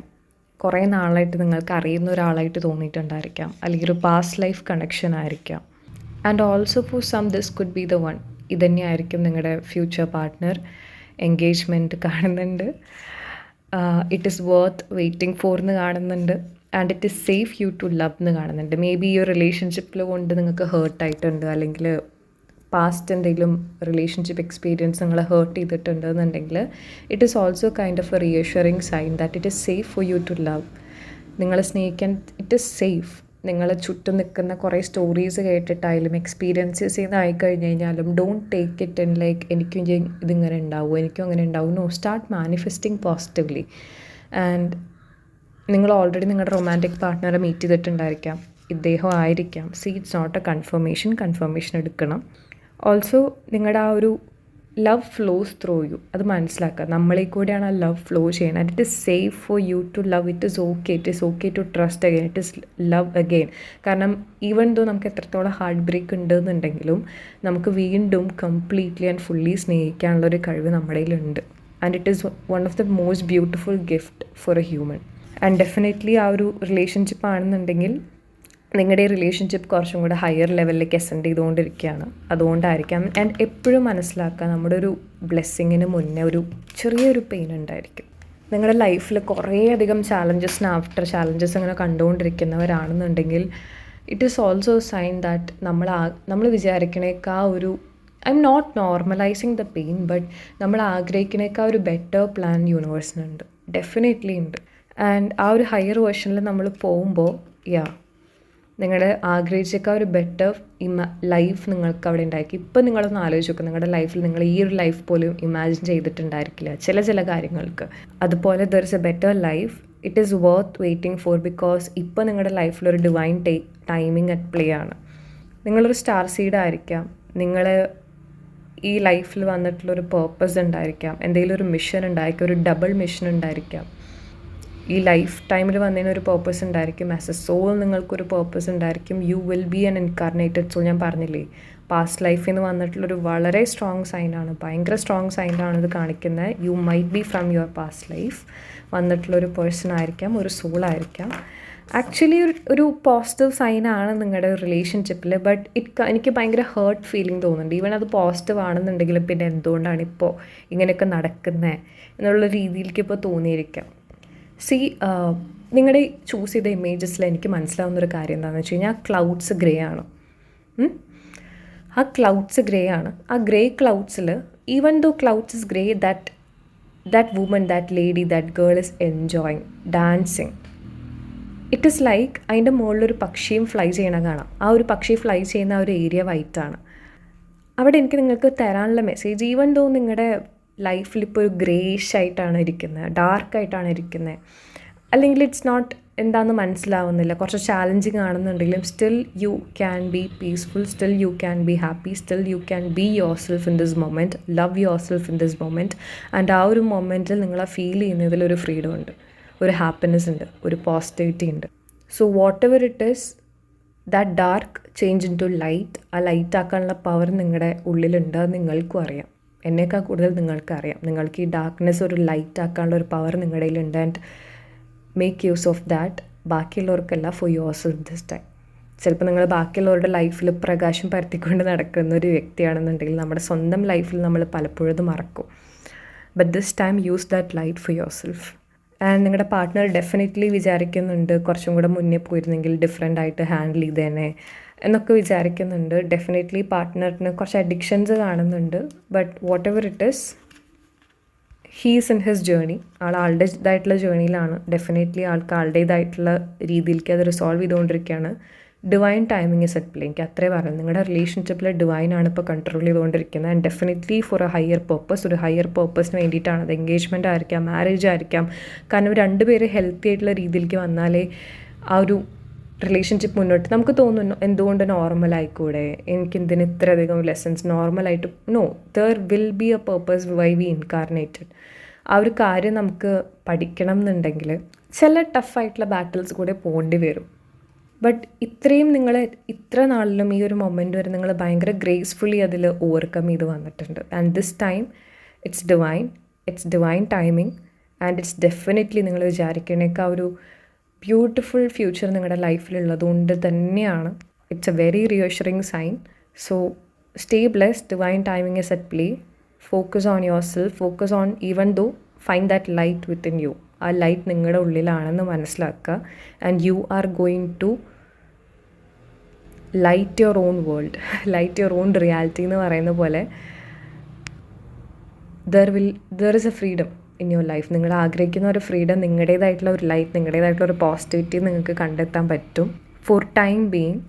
കുറേ നാളായിട്ട് നിങ്ങൾക്ക് അറിയുന്ന ഒരാളായിട്ട് തോന്നിയിട്ടുണ്ടായിരിക്കാം, അല്ലെങ്കിൽ ഒരു പാസ്റ്റ് ലൈഫ് കണക്ഷൻ ആയിരിക്കാം. And also for some this could be the one. ഇതന്നെയായിരിക്കും നിങ്ങളുടെ ഫ്യൂച്ചർ പാർട്ട്ണർ. എൻഗേജ്മെൻറ്റ് കാണുന്നുണ്ട്. It is worth waiting for എന്ന് കാണുന്നുണ്ട്. And it is safe you to love എന്ന് കാണുന്നുണ്ട്. മേ ബി ഈ ഒരു റിലേഷൻഷിപ്പിൽ കൊണ്ട് നിങ്ങൾക്ക് ഹേർട്ടായിട്ടുണ്ട്, അല്ലെങ്കിൽ പാസ്റ്റ് എന്തെങ്കിലും റിലേഷൻഷിപ്പ് എക്സ്പീരിയൻസ് നിങ്ങളെ ഹേർട്ട് ചെയ്തിട്ടുണ്ട് എന്നുണ്ടെങ്കിൽ it is also kind of a reassuring sign that it is safe for you to love. നിങ്ങളെ സ്നേഹിക്കാൻ ഇറ്റ് ഈസ് സേഫ്. നിങ്ങളെ ചുറ്റും നിൽക്കുന്ന കുറേ സ്റ്റോറീസ് കേട്ടിട്ടായാലും എക്സ്പീരിയൻസസ് ചെയ്യുന്നതായി കഴിഞ്ഞ് കഴിഞ്ഞാലും don't take it in like എനിക്കും ഇതിങ്ങനെ ഉണ്ടാവും, എനിക്കും അങ്ങനെ ഉണ്ടാവും. No, start manifesting positively. And നിങ്ങൾ ഓൾറെഡി നിങ്ങളുടെ റൊമാൻറ്റിക് പാർട്ട്ണറെ മീറ്റ് ചെയ്തിട്ടുണ്ടായിരിക്കാം, ഇദ്ദേഹം ആയിരിക്കാം. See, it's not a confirmation എടുക്കണം. ഓൾസോ നിങ്ങളുടെ ആ ഒരു ലവ് ഫ്ലോസ് ത്രൂ യു, അത് മനസ്സിലാക്കുക. നമ്മളിൽ കൂടെയാണ് ആ ലവ് ഫ്ലോ ചെയ്യുന്നത്. And it is safe for you to love. It is okay to trust again. It is love again. കാരണം ഈവൻ ദോ നമുക്ക് എത്രത്തോളം ഹാർട്ട് ബ്രേക്ക് ഉണ്ടെന്നുണ്ടെങ്കിലും നമുക്ക് വീണ്ടും കംപ്ലീറ്റ്ലി ആൻഡ് ഫുള്ളി സ്നേഹിക്കാനുള്ളൊരു കഴിവ് നമ്മുടെ കയ്യിലുണ്ട്. And it is one of the most beautiful gift for A human. And definitely ആ ഒരു റിലേഷൻഷിപ്പ് ആണെന്നുണ്ടെങ്കിൽ നിങ്ങളുടെ ഈ റിലേഷൻഷിപ്പ് കുറച്ചും കൂടെ ഹയർ ലെവലിലേക്ക് എസെൻഡ് ചെയ്തുകൊണ്ടിരിക്കുകയാണ്. അതുകൊണ്ടായിരിക്കാം. ആൻഡ് എപ്പോഴും മനസ്സിലാക്കുക, നമ്മുടെ ഒരു ബ്ലെസ്സിങ്ങിന് മുന്നേ ഒരു ചെറിയൊരു പെയിൻ ഉണ്ടായിരിക്കും. നിങ്ങളുടെ ലൈഫിൽ കുറേയധികം ആഫ്റ്റർ ചാലഞ്ചസ് അങ്ങനെ കണ്ടുകൊണ്ടിരിക്കുന്നവരാണെന്നുണ്ടെങ്കിൽ it is also sign that നമ്മൾ വിചാരിക്കണേക്കാ ഒരു, I'm not normalizing the pain, but നമ്മൾ ആഗ്രഹിക്കണേക്കാ ഒരു ബെറ്റർ പ്ലാൻ യൂണിവേഴ്സിനുണ്ട്, ഡെഫിനറ്റ്ലി ഉണ്ട്. ആൻഡ് ആ ഒരു ഹയർ വേർഷനിൽ നമ്മൾ പോകുമ്പോൾ നിങ്ങളുടെ ആഗ്രഹിച്ചേക്കാൾ ഒരു ബെറ്റർ ലൈഫ് നിങ്ങൾക്ക് അവിടെ ഉണ്ടായിരിക്കും. ഇപ്പം നിങ്ങളൊന്ന് ആലോചിച്ച് നോക്കുക, നിങ്ങളുടെ ലൈഫിൽ നിങ്ങൾ ഈ ഒരു ലൈഫ് പോലും ഇമാജിൻ ചെയ്തിട്ടുണ്ടായിരിക്കില്ല ചില കാര്യങ്ങൾക്ക്. അതുപോലെ there is A better life. It is worth waiting four, because ഇപ്പോൾ നിങ്ങളുടെ ലൈഫിലൊരു ഡിവൈൻ ടൈമിങ് അറ്റ് പ്ലേ ആണ്. നിങ്ങളൊരു സ്റ്റാർ സീഡ് ആയിരിക്കാം. നിങ്ങൾ ഈ ലൈഫിൽ വന്നിട്ടുള്ളൊരു പേർപ്പസ് ഉണ്ടായിരിക്കാം, എന്തെങ്കിലും ഒരു മിഷൻ ഉണ്ടായിരിക്കാം, ഒരു ഡബിൾ മിഷൻ ഉണ്ടായിരിക്കാം. ഈ ലൈഫ് ടൈമിൽ വന്നതിനൊരു പേർപ്പസ് ഉണ്ടായിരിക്കും. ആസ് എ സോൾ നിങ്ങൾക്കൊരു പേർപ്പസ് ഉണ്ടായിരിക്കും. You will be an incarnated soul. ഞാൻ പറഞ്ഞില്ലേ, പാസ്റ്റ് ലൈഫിൽ നിന്ന് വന്നിട്ടുള്ളൊരു വളരെ സ്ട്രോങ് സൈനാണ്, ഭയങ്കര സ്ട്രോങ് സൈനാണ് ഇത് കാണിക്കുന്നത്. You might be from your past life വന്നിട്ടുള്ളൊരു പേഴ്സൺ ആയിരിക്കാം, ഒരു സോളായിരിക്കാം. ആക്ച്വലി ഒരു പോസിറ്റീവ് സൈനാണ് നിങ്ങളുടെ റിലേഷൻഷിപ്പിൽ. ബട്ട് എനിക്ക് ഭയങ്കര ഹേർട്ട് ഫീലിംഗ് തോന്നുന്നുണ്ട്. ഈവൻ അത് പോസിറ്റീവ് ആണെന്നുണ്ടെങ്കിലും പിന്നെ എന്തുകൊണ്ടാണ് ഇപ്പോൾ ഇങ്ങനെയൊക്കെ നടക്കുന്നത് എന്നുള്ള രീതിയിലേക്ക് ഇപ്പോൾ തോന്നിയിരിക്കാം. നിങ്ങളുടെ ചൂസ് ചെയ്ത ഇമേജസിൽ എനിക്ക് മനസ്സിലാവുന്നൊരു കാര്യം എന്താണെന്ന് വെച്ച് കഴിഞ്ഞാൽ ക്ലൗഡ്സ് ഗ്രേ ആണ്. ആ ക്ലൗഡ്സ് ഗ്രേ ആണ്. ആ ഗ്രേ ക്ലൗഡ്സിൽ even though clouds is grey, that woman, that lady, that girl is enjoying dancing. It is like അതിൻ്റെ മുകളിലൊരു പക്ഷിയും ഫ്ലൈ ചെയ്യണ കാണാം. ആ ഒരു പക്ഷി ഫ്ലൈ ചെയ്യുന്ന ആ ഒരു ഏരിയ വൈറ്റാണ്. അവിടെ എനിക്ക് നിങ്ങൾക്ക് തരാനുള്ള മെസ്സേജ്, ഈവൻ ദോ നിങ്ങളുടെ ലൈഫിൽ ഇപ്പോൾ ഒരു ഗ്രേഷ് ആയിട്ടാണ് ഇരിക്കുന്നത്, ഡാർക്കായിട്ടാണ് ഇരിക്കുന്നത്, അല്ലെങ്കിൽ ഇറ്റ്സ് നോട്ട് എന്താണെന്ന് മനസ്സിലാവുന്നില്ല, കുറച്ച് ചാലഞ്ചിങ് ആണെന്നുണ്ടെങ്കിലും still you can be peaceful, still you can be happy, still you can be your self in this moment, love your self in this moment. And ആ ഒരു മൊമെൻറ്റിൽ നിങ്ങളെ ഫീൽ ചെയ്യുന്നതിലൊരു ഫ്രീഡം ഉണ്ട്, ഒരു happiness ഉണ്ട്, ഒരു പോസിറ്റിവിറ്റി ഉണ്ട്. So whatever it is, that dark change into light, ആ light ആക്കാനുള്ള പവർ നിങ്ങളുടെ ഉള്ളിലുണ്ട്. അത് നിങ്ങൾക്കും അറിയാം, എന്നേക്കാൾ കൂടുതൽ നിങ്ങൾക്കറിയാം. നിങ്ങൾക്ക് ഈ ഡാർക്ക്നെസ് ഒരു ലൈറ്റ് ആക്കാനുള്ള ഒരു പവർ നിങ്ങളുടെ കയ്യിലുണ്ട്. And make use of that. ബാക്കിയുള്ളവർക്കല്ല, for yourself this time. ചിലപ്പോൾ നിങ്ങൾ ബാക്കിയുള്ളവരുടെ ലൈഫിൽ പ്രകാശം പരത്തിക്കൊണ്ട് നടക്കുന്ന ഒരു വ്യക്തിയാണെന്നുണ്ടെങ്കിൽ നമ്മുടെ സ്വന്തം ലൈഫിൽ നമ്മൾ പലപ്പോഴും ഇത് മറക്കും. But this time use that light four yourself. And നിങ്ങളുടെ പാർട്ട്ണർ ഡെഫിനറ്റ്ലി വിചാരിക്കുന്നുണ്ട് കുറച്ചും കൂടെ മുന്നേ പോയിരുന്നെങ്കിൽ ഡിഫറെൻ്റ് ആയിട്ട് ഹാൻഡിൽ ചെയ്തേനെ എന്നൊക്കെ വിചാരിക്കുന്നുണ്ട്. ഡെഫിനറ്റ്ലി പാർട്ട്ണറിന് കുറച്ച് അഡിക്ഷൻസ് കാണുന്നുണ്ട്. But whatever it is, he's in his journey. ആളുടേതായിട്ടുള്ള ജേർണിയിലാണ്. ഡെഫിനറ്റ്ലി ആൾക്ക് ആളുടേതായിട്ടുള്ള രീതിയിലേക്ക് അത് റിസോൾവ് ചെയ്തുകൊണ്ടിരിക്കുകയാണ്. Divine timing is at play. എനിക്ക് അത്രേ പറയുന്നത്. നിങ്ങളുടെ റിലേഷൻഷിപ്പിൽ ഡിവൈനാണ് ഇപ്പോൾ കൺട്രോൾ ചെയ്തുകൊണ്ടിരിക്കുന്നത്. And definitely for a higher purpose, ഒരു ഹയർ പേർപ്പസിന് വേണ്ടിയിട്ടാണ്. അത് എൻഗേജ്മെൻ്റ് ആയിരിക്കാം, മാരേജ് ആയിരിക്കാം. കാരണം രണ്ടുപേര് ഹെൽത്തി ആയിട്ടുള്ള രീതിയിലേക്ക് വന്നാലേ ആ ഒരു റിലേഷൻഷിപ്പ് മുന്നോട്ട്. നമുക്ക് തോന്നുന്നു എന്തുകൊണ്ട് നോർമലായിക്കൂടെ, എനിക്കെന്തിന് ഇത്രയധികം ലെസൺസ് നോർമലായിട്ട്. No, there will be a purpose why we incarnated. ആ ഒരു കാര്യം നമുക്ക് പഠിക്കണം എന്നുണ്ടെങ്കിൽ ചില ടഫായിട്ടുള്ള ബാറ്റിൽസ് കൂടെ പോകേണ്ടി വരും. ബട്ട് ഇത്രയും നിങ്ങൾ ഇത്ര നാളിലും ഈ ഒരു മൊമെൻറ്റ് വരെ നിങ്ങൾ ഭയങ്കര ഗ്രേസ്ഫുള്ളി അതിൽ ഓവർകം ചെയ്ത് വന്നിട്ടുണ്ട്. And this time it's divine timing. And it's definitely നിങ്ങൾ വിചാരിക്കണേക്കാൾ ഒരു ബ്യൂട്ടിഫുൾ ഫ്യൂച്ചർ നിങ്ങളുടെ ലൈഫിലുള്ളതുകൊണ്ട് തന്നെയാണ്. It's a very reassuring sign. So stay blessed. Divine timing is at play. Focus on yourself. Focus on even though find that light within you. ആ light നിങ്ങളുടെ ഉള്ളിലാണെന്ന് മനസ്സിലാക്കുക. And you are going to light your own world, light your own reality എന്ന് പറയുന്ന പോലെ there is A freedom in your life. നിങ്ങൾ ആഗ്രഹിക്കുന്ന ഒരു ഫ്രീഡം, നിങ്ങളുടേതായിട്ടുള്ള ഒരു ലൈറ്റ്, നിങ്ങളുടേതായിട്ടുള്ള ഒരു പോസിറ്റിവിറ്റി നിങ്ങൾക്ക് കണ്ടെത്താൻ പറ്റും ഫോർ ടൈം ബീയിങ്.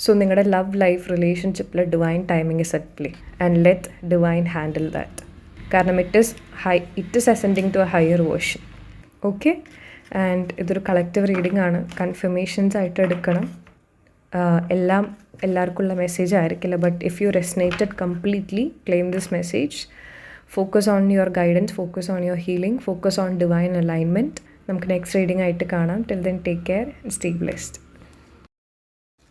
സോ നിങ്ങളുടെ ലവ് ലൈഫ് റിലേഷൻഷിപ്പിൽ divine timing is at play. And let divine handle that. കാരണം it is ascending to a higher version. Okay. And ഇതൊരു കളക്റ്റീവ് റീഡിംഗ് ആണ്. കൺഫർമേഷൻസ് ആയിട്ട് എടുക്കണം. എല്ലാവർക്കുള്ള മെസ്സേജ് ആയിരിക്കില്ല. But if you resonated completely, claim this message. Focus on your guidance, focus on your healing, focus on divine alignment. നമുക്ക് next reading ആയിട്ട് കാണാം. Till then take care and stay blessed.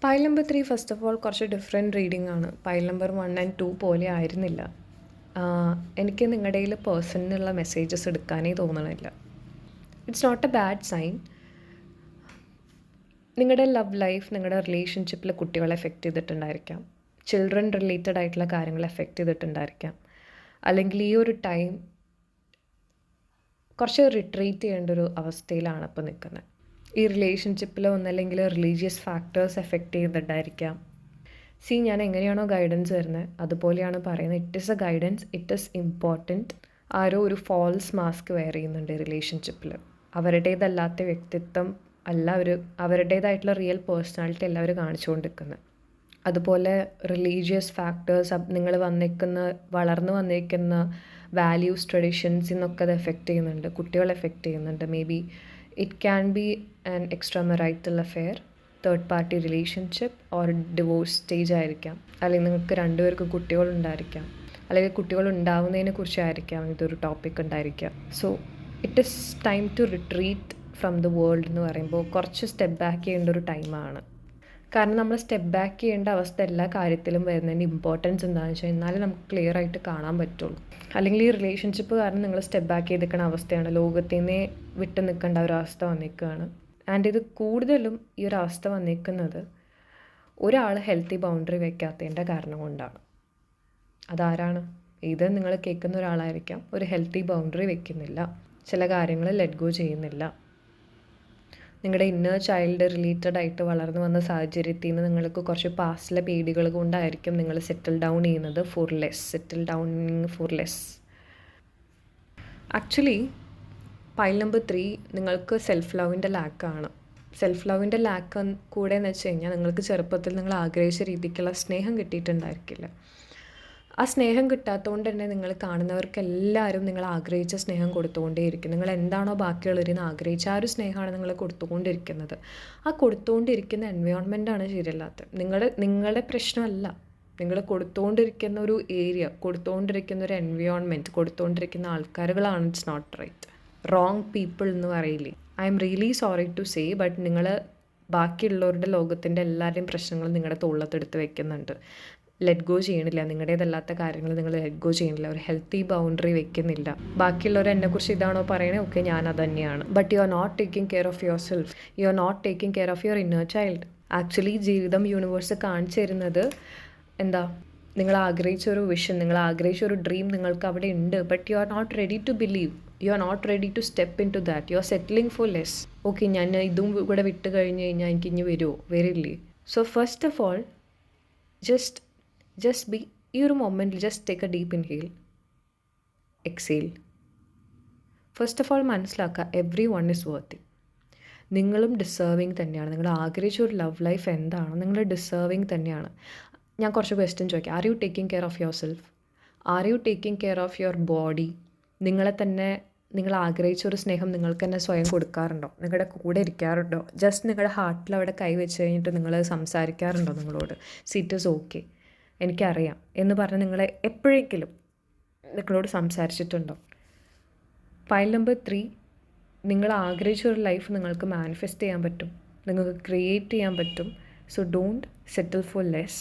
Pile number 3 first of all കുറച്ച് different reading ആണ്. Pile number 1 and 2 പോലെ ആയിരുന്നില്ല. എനിക്ക് നിങ്ങളുടെ കയ്യിൽ പേഴ്സണിനുള്ള മെസ്സേജസ് എടുക്കാനേ തോന്നണില്ല. It's not a bad sign. നിങ്ങളുടെ ലവ് ലൈഫ്, നിങ്ങളുടെ റിലേഷൻഷിപ്പിൽ കുട്ടികളെ എഫക്റ്റ് ചെയ്തിട്ടുണ്ടായിരിക്കാം. ചിൽഡ്രൻ റിലേറ്റഡ് ആയിട്ടുള്ള കാര്യങ്ങൾ എഫക്റ്റ് ചെയ്തിട്ടുണ്ടായിരിക്കാം. അല്ലെങ്കിൽ ഈ ഒരു ടൈം കുറച്ച് റിട്രീറ്റ് ചെയ്യേണ്ട ഒരു അവസ്ഥയിലാണ് ഇപ്പോൾ നിൽക്കുന്നത്. ഈ റിലേഷൻഷിപ്പിൽ ഒന്നല്ലെങ്കിൽ റിലീജിയസ് ഫാക്ടേഴ്സ് എഫക്റ്റ് ചെയ്യുന്നുണ്ടായിരിക്കാം. ഞാൻ എങ്ങനെയാണോ ഗൈഡൻസ് തരുന്നത് അതുപോലെയാണ് പറയുന്നത്. It is a guidance, it is important. ആരോ ഒരു ഫാൾസ് മാസ്ക് വെയർ ചെയ്യുന്നുണ്ട് റിലേഷൻഷിപ്പിൽ. അവരുടേതല്ലാത്ത വ്യക്തിത്വം അല്ല അവരുടേതായിട്ടുള്ള റിയൽ പേഴ്സണാലിറ്റി അല്ല അവർ കാണിച്ചുകൊണ്ടിരിക്കുന്നത്. അതുപോലെ റിലീജിയസ് ഫാക്ടേഴ്സ്, നിങ്ങൾ വളർന്നു വന്നിരിക്കുന്ന വാല്യൂസ്, ട്രഡീഷൻസ് എന്നൊക്കെ അത് എഫക്റ്റ് ചെയ്യുന്നുണ്ട്. കുട്ടികളെ എഫക്റ്റ് ചെയ്യുന്നുണ്ട്. May be it can be an extra marital affair, third party relationship or divorce stage ആയിരിക്കാം. അല്ലെങ്കിൽ നിങ്ങൾക്ക് രണ്ടുപേർക്ക് കുട്ടികളുണ്ടായിരിക്കാം. അല്ലെങ്കിൽ കുട്ടികൾ ഉണ്ടാവുന്നതിനെ കുറിച്ചായിരിക്കാം ഇതൊരു ടോപ്പിക് ഉണ്ടായിരിക്കാം. So it is time to retreat from the world എന്ന് പറയുമ്പോൾ കുറച്ച് സ്റ്റെപ്പ് ബാക്ക് ചെയ്യേണ്ട ഒരു ടൈമാണ്. കാരണം നമ്മൾ സ്റ്റെപ്പ് ബാക്ക് ചെയ്യേണ്ട അവസ്ഥ എല്ലാ കാര്യത്തിലും വരുന്നതിൻ്റെ ഇമ്പോർട്ടൻസ് എന്താണെന്ന് വെച്ചാൽ എന്നാലും നമുക്ക് ക്ലിയർ ആയിട്ട് കാണാൻ പറ്റുള്ളൂ. അല്ലെങ്കിൽ ഈ റിലേഷൻഷിപ്പ് കാരണം നിങ്ങൾ സ്റ്റെപ്പ് ബാക്ക് ചെയ്തിരിക്കുന്ന അവസ്ഥയാണ്. ലോകത്തിൽ നിന്നേ വിട്ട് നിൽക്കേണ്ട ഒരു അവസ്ഥ വന്നിരിക്കുകയാണ്. ആൻഡ് ഇത് കൂടുതലും ഈ ഒരു അവസ്ഥ വന്നിരിക്കുന്നത് ഒരാൾ ഹെൽത്തി ബൗണ്ടറി വയ്ക്കാത്തതിൻ്റെ കാരണം കൊണ്ടാണ്. അതാരാണ്? ഇത് നിങ്ങൾ കേൾക്കുന്ന ഒരാളായിരിക്കാം. ഒരു ഹെൽത്തി ബൗണ്ടറി വെക്കുന്നില്ല, ചില കാര്യങ്ങൾ ലെറ്റ് ഗോ ചെയ്യുന്നില്ല. നിങ്ങളുടെ ഇന്നർ ചൈൽഡ് റിലേറ്റഡ് ആയിട്ട് വളർന്നു വന്ന സാഹചര്യത്തിൽ നിന്ന് നിങ്ങൾക്ക് കുറച്ച് പാസ്റ്റിലെ പേടികൾ കൊണ്ടായിരിക്കും നിങ്ങൾ സെറ്റിൽ ഡൗൺ ചെയ്യുന്നത് for less. Actually pile number 3 നിങ്ങൾക്ക് സെൽഫ് ലവിൻ്റെ ലാക്കാണ്. സെൽഫ് ലവിൻ്റെ ലാക്ക് കൂടെ എന്ന് വെച്ച് കഴിഞ്ഞാൽ നിങ്ങൾക്ക് ചെറുപ്പത്തിൽ നിങ്ങൾ ആഗ്രഹിച്ച രീതിക്കുള്ള സ്നേഹം കിട്ടിയിട്ടുണ്ടായിരിക്കില്ല. ആ സ്നേഹം കിട്ടാത്തതുകൊണ്ട് തന്നെ നിങ്ങൾ കാണുന്നവർക്ക് എല്ലാവരും നിങ്ങൾ ആഗ്രഹിച്ച സ്നേഹം കൊടുത്തുകൊണ്ടേയിരിക്കും. നിങ്ങൾ എന്താണോ ബാക്കിയുള്ളവരിൽ ആഗ്രഹിച്ച ആ ഒരു സ്നേഹമാണ് നിങ്ങൾ കൊടുത്തുകൊണ്ടിരിക്കുന്നത്. ആ കൊടുത്തുകൊണ്ടിരിക്കുന്ന എൻവയോൺമെൻറ്റാണ് ശരിയല്ലാത്തത്. നിങ്ങളുടെ പ്രശ്നമല്ല. നിങ്ങൾ കൊടുത്തുകൊണ്ടിരിക്കുന്ന ഒരു ഏരിയ, കൊടുത്തുകൊണ്ടിരിക്കുന്ന ഒരു എൻവയോൺമെൻറ്റ്, കൊടുത്തുകൊണ്ടിരിക്കുന്ന ആൾക്കാരുകളാണ് it's not right. Wrong people എന്ന് പറയില്ലേ. I'm really sorry to say, but നിങ്ങൾ ബാക്കിയുള്ളവരുടെ ലോകത്തിൻ്റെ എല്ലാവരുടെയും പ്രശ്നങ്ങൾ നിങ്ങളുടെ തോളത്തെടുത്ത് വെക്കുന്നുണ്ട്. ലെറ്റ് ഗോ ചെയ്യണില്ല. നിങ്ങളുടേതല്ലാത്ത കാര്യങ്ങൾ നിങ്ങൾ ലെറ്റ് ഗോ ചെയ്യണില്ല. ഒരു ഹെൽത്തി ബൗണ്ടറി വെക്കുന്നില്ല. ബാക്കിയുള്ളവർ എന്നെക്കുറിച്ച് ഇതാണോ പറയണേ, ഓക്കെ ഞാൻ അത് തന്നെയാണ്. But you are not taking care of yourself. You are not taking care of your inner child. Actually ജീവിതം, യൂണിവേഴ്സ് കാണിച്ചു തരുന്നത് എന്താ, നിങ്ങൾ ആഗ്രഹിച്ചൊരു വിഷൻ, നിങ്ങൾ ആഗ്രഹിച്ചൊരു ഡ്രീം നിങ്ങൾക്ക് അവിടെ ഉണ്ട്. But you are not ready to believe. You are not ready to step into that. You are settling for less. Okay, ഞാൻ ഇതും ഇവിടെ വിട്ട് കഴിഞ്ഞ് കഴിഞ്ഞാൽ എനിക്ക് ഇനി വരുമോ, വരില്ലേ? So first of all just be, ഈ ഒരു മൊമെൻറ്റിൽ just take a deep inhale, exhale. First of all മനസ്സിലാക്കുക, എവ്രി വൺ ഈസ് വർത്തി. നിങ്ങളും ഡിസേർവിങ് തന്നെയാണ്. നിങ്ങൾ ആഗ്രഹിച്ച ഒരു ലവ് ലൈഫ് എന്താണോ, നിങ്ങൾ ഡിസേർവിങ് തന്നെയാണ്. ഞാൻ കുറച്ച് ക്വസ്റ്റ്യൻ ചോദിക്കാം. Are you taking care of your self? Are you taking care of your body? നിങ്ങളെ തന്നെ, നിങ്ങൾ ആഗ്രഹിച്ച ഒരു സ്നേഹം നിങ്ങൾക്ക് തന്നെ സ്വയം കൊടുക്കാറുണ്ടോ? നിങ്ങളുടെ കൂടെ ഇരിക്കാറുണ്ടോ? ജസ്റ്റ് നിങ്ങളുടെ ഹാർട്ടിൽ അവിടെ കൈ വെച്ച് കഴിഞ്ഞിട്ട് നിങ്ങൾ സംസാരിക്കാറുണ്ടോ നിങ്ങളോട്? ഇറ്റ് ഈസ് ഓക്കെ, എനിക്കറിയാം എന്ന് പറഞ്ഞ് നിങ്ങളെ എപ്പോഴെങ്കിലും നിങ്ങളോട് സംസാരിച്ചിട്ടുണ്ടോ? ഫയൽ നമ്പർ 3, നിങ്ങൾ ആഗ്രഹിച്ചൊരു ലൈഫ് നിങ്ങൾക്ക് മാനിഫെസ്റ്റ് ചെയ്യാൻ പറ്റും, നിങ്ങൾക്ക് ക്രിയേറ്റ് ചെയ്യാൻ പറ്റും. So don't settle for less.